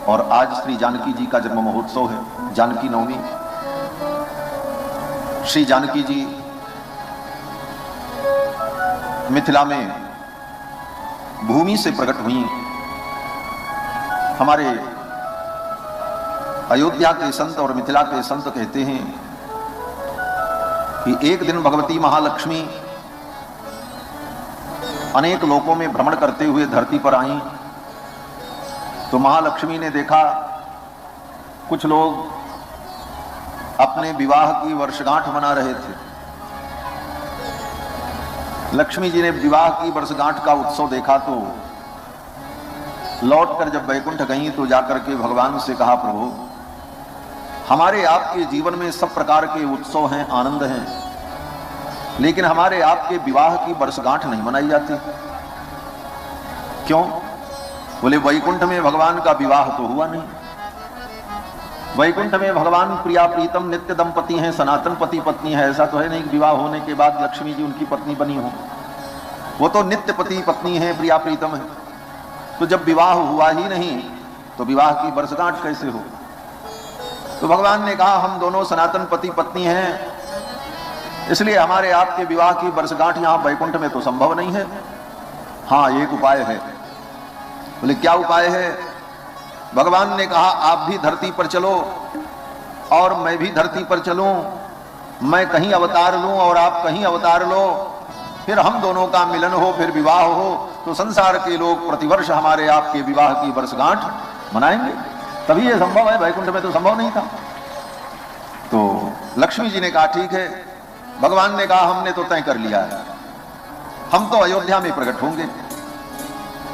और आज श्री जानकी जी का जन्म महोत्सव है, जानकी नवमी। श्री जानकी जी मिथिला में भूमि से प्रकट हुई। हमारे अयोध्या के संत और मिथिला के संत कहते हैं कि एक दिन भगवती महालक्ष्मी अनेक लोकों में भ्रमण करते हुए धरती पर आईं, तो महालक्ष्मी ने देखा कुछ लोग अपने विवाह की वर्षगांठ मना रहे थे। लक्ष्मी जी ने विवाह की वर्षगांठ का उत्सव देखा तो लौटकर जब वैकुंठ गई तो जाकर के भगवान से कहा, प्रभु हमारे आपके जीवन में सब प्रकार के उत्सव हैं, आनंद हैं, लेकिन हमारे आपके विवाह की वर्षगांठ नहीं मनाई जाती। क्यों? बोले वैकुंठ में भगवान का विवाह तो हुआ नहीं। वैकुंठ में भगवान प्रिया प्रीतम नित्य दंपति हैं, सनातन पति पत्नी है। ऐसा तो है नहीं कि विवाह होने के बाद लक्ष्मी जी उनकी पत्नी बनी हो। वो तो नित्य पति पत्नी है, प्रिया प्रीतम है। तो जब विवाह हुआ ही नहीं तो विवाह की वर्षगांठ कैसे हो? तो भगवान ने कहा, हम दोनों सनातन पति पत्नी हैं, इसलिए हमारे आपके विवाह की वर्षगांठ यहां वैकुंठ में तो संभव नहीं है। हाँ, एक उपाय है। बोले क्या उपाय है? भगवान ने कहा, आप भी धरती पर चलो और मैं भी धरती पर चलूं, मैं कहीं अवतार लूं और आप कहीं अवतार लो, फिर हम दोनों का मिलन हो, फिर विवाह हो, तो संसार के लोग प्रतिवर्ष हमारे आपके विवाह की वर्षगांठ मनाएंगे। तभी ये संभव है, वैकुंठ में तो संभव नहीं था। तो लक्ष्मी जी ने कहा ठीक है। भगवान ने कहा, हमने तो तय कर लिया है, हम तो अयोध्या में प्रकट होंगे,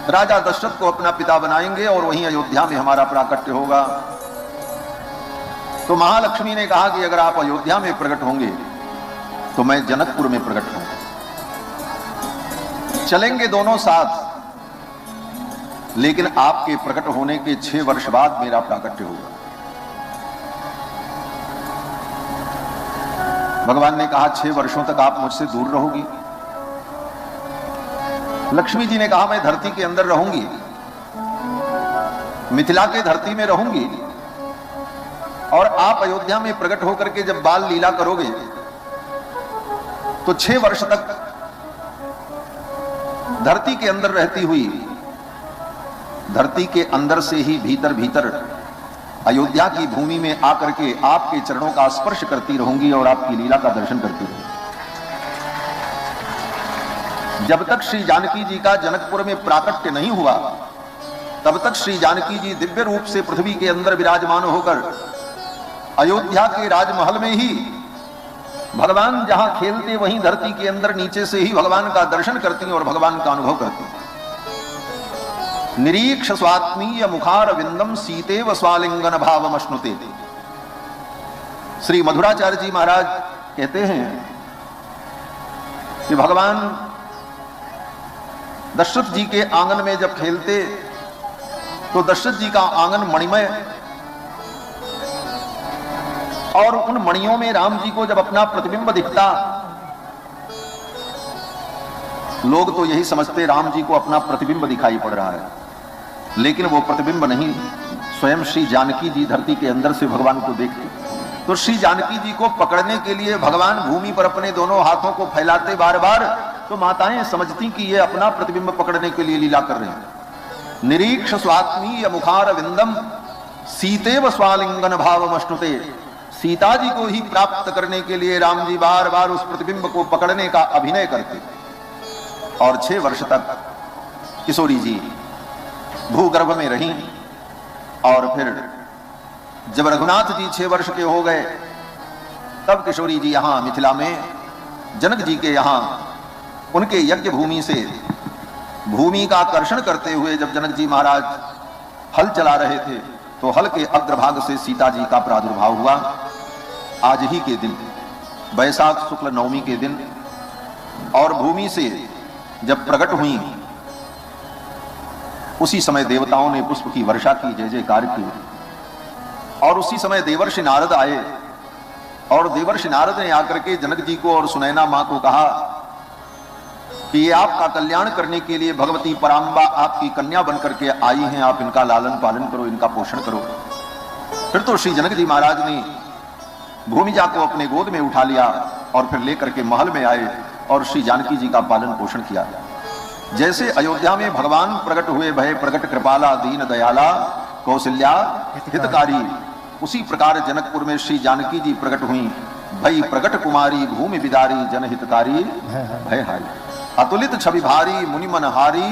राजा दशरथ को अपना पिता बनाएंगे और वहीं अयोध्या में हमारा प्राकट्य होगा। तो महालक्ष्मी ने कहा कि अगर आप अयोध्या में प्रकट होंगे तो मैं जनकपुर में प्रकट होंगे, चलेंगे दोनों साथ, लेकिन आपके प्रकट होने के 6 वर्ष बाद मेरा प्राकट्य होगा। भगवान ने कहा, 6 वर्षों तक आप मुझसे दूर रहोगी? लक्ष्मी जी ने कहा, मैं धरती के अंदर रहूंगी, मिथिला के धरती में रहूंगी, और आप अयोध्या में प्रकट होकर के जब बाल लीला करोगे तो 6 वर्ष तक धरती के अंदर रहती हुई, धरती के अंदर से ही भीतर भीतर अयोध्या की भूमि में आकर के आपके चरणों का स्पर्श करती रहूंगी और आपकी लीला का दर्शन करती रहूंगी। जब तक श्री जानकी जी का जनकपुर में प्राकट्य नहीं हुआ तब तक श्री जानकी जी दिव्य रूप से पृथ्वी के अंदर विराजमान होकर अयोध्या के राजमहल में ही भगवान जहां खेलते वहीं धरती के अंदर नीचे से ही भगवान का दर्शन करती और भगवान का अनुभव करती। निरीक्ष स्वात्मीय मुखार विंदम सीतेव स्वालिंगन भावमश्नुते। श्री मधुराचार्य जी महाराज कहते हैं कि भगवान दशरथ जी के आंगन में जब खेलते तो दशरथ जी का आंगन मणिमय, और उन मणियों में राम जी को जब अपना प्रतिबिंब दिखता, लोग तो यही समझते राम जी को अपना प्रतिबिंब दिखाई पड़ रहा है, लेकिन वो प्रतिबिंब नहीं, स्वयं श्री जानकी जी धरती के अंदर से भगवान को देखते। तो श्री जानकी जी को पकड़ने के लिए भगवान भूमि पर अपने दोनों हाथों को फैलाते बार बार, तो माताएं समझती कि ये अपना प्रतिबिंब पकड़ने के लिए लीला कर रहे हैं। निरीक्ष स्वात्मीय मुखार विंदम सीतेव स्वालिंगन भावमश्नुते। सीता जी को ही प्राप्त करने के लिए राम जी बार बार उस प्रतिबिंब को पकड़ने का अभिनय करते। और 6 वर्ष तक किशोरी जी भूगर्भ में रहीं, और फिर जब रघुनाथ जी 6 वर्ष के हो गए तब किशोरी जी यहां मिथिला में जनक जी के यहां उनके यज्ञ भूमि से भूमि का आकर्षण करते हुए जब जनक जी महाराज हल चला रहे थे तो हल के अग्रभाग से सीता जी का प्रादुर्भाव हुआ। आज ही के दिन, वैशाख शुक्ल नवमी के दिन, और भूमि से जब प्रकट हुई उसी समय देवताओं ने पुष्प की वर्षा की, जय जयकार की, और उसी समय देवर्षि नारद आए, और देवर्षि नारद ने आकर के जनक जी को और सुनैना मां को कहा कि ये आपका कल्याण करने के लिए भगवती पराम्बा आपकी कन्या बनकर के आई हैं, आप इनका लालन पालन करो, इनका पोषण करो। फिर तो श्री जनक जी महाराज ने भूमिजा को अपने गोद में उठा लिया और फिर लेकर के महल में आए और श्री जानकी जी का पालन पोषण किया। जैसे अयोध्या में भगवान प्रकट हुए, भय प्रकट कृपाला दीन दयाला कौशल्या हितकारी, उसी प्रकार जनकपुर में श्री जानकी जी प्रकट हुई, भई प्रकट कुमारी भूमि बिदारी जनहितकारी भय हारी, अतुलित छवि भारी मुनि मनहारी,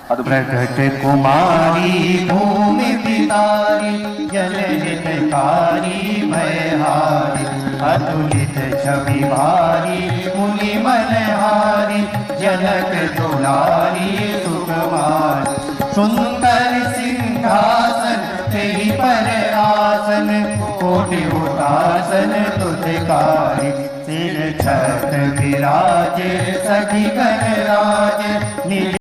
प्रकट कुमारी भूमि बिदारी जनहितकारी भयहारी, अतुलित छवि भारी मुनि मनहारी, जनक दुलारी सुकुमारी, सुंदर सिंहासन तेहि पर आसन, कोटि उदासन तुझकारी, सिर छत विराजे सखी गणराज।